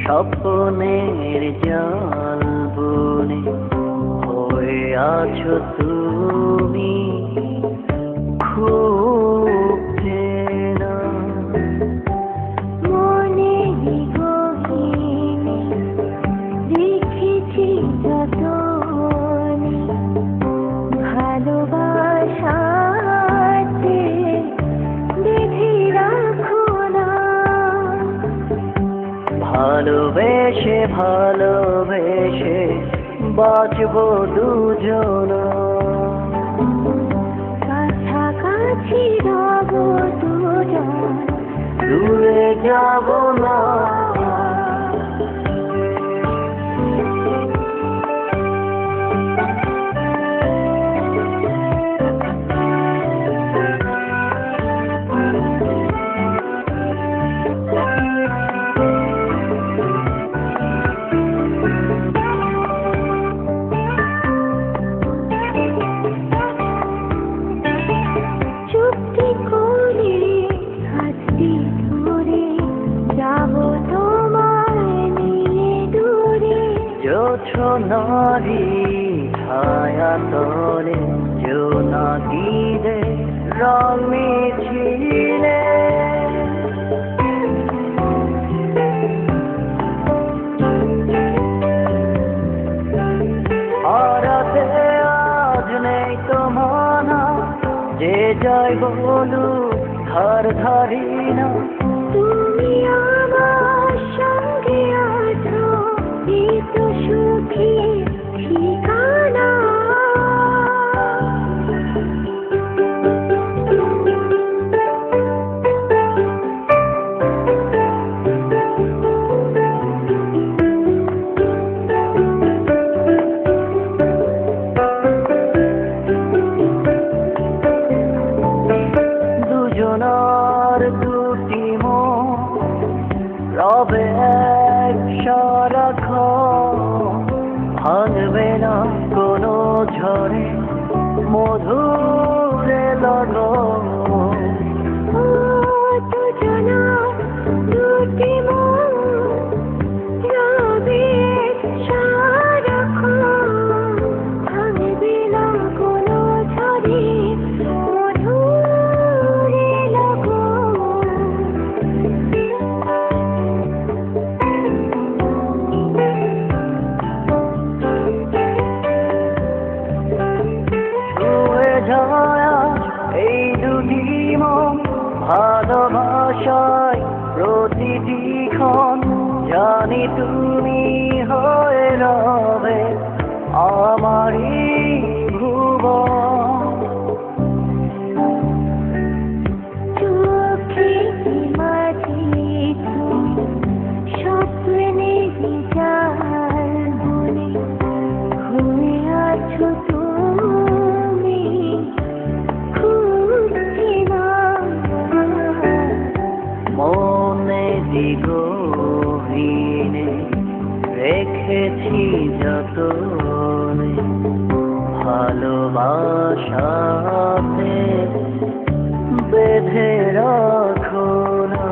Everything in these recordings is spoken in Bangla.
স্বপ্নের জাল বুনে হয়ে আছো তুমি খুব চেনা। মনেরই গহীনে দেখেছি যতনে ভালোবাসাতে বেঁধে রাখো না। ভালোবেসে ভালোবেসে বাঁচবো দুজনা, কাছাকাছি রব দুজন, দূরে যাব না। চুক্তি করে হাতটি ধরে যাব তোমায় নিয়ে দূরে। জোছনারি ছায়া তলে জোনাকিরে রং মিছিলে, হারাতে আজ নেই তো মানা, যে যাই বলু ধার ধারি না। তুমি আমার সঙ্গে আছো, এই তো সুখী ঠিকানা। দুজনার দুটি মন রবে এক সারাক্ষণ, ভাঙবে না কোনো ঝড়ে মধুরে লগন। ও দুজনা দুটি মন রবে সারাক্ষণ, ভাঙবে না কোনো ঝড়ে মধুরে লগন। ছুঁয়ে যায় এই দুটি মন ভালোবাসায় প্রতিটি ক্ষণ, জানি তুমি হয়ে রবে আমারই ভুবন। চোখে মাঝে তুমি স্বপ্নের জাল বুনে ঘুরে আছো তুমি খুব চেনা। মনে দিগহীনে রেখেছি যতনে, ভালোবাসাতে বেঁধে রাখো না।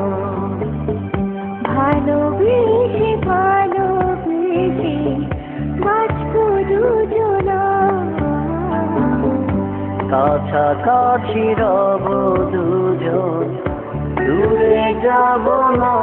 ভালোবেসে ভালোবেসে বাঁচবো দুজনা, কাছাকাছি রব দুজন, দূরে যাব না।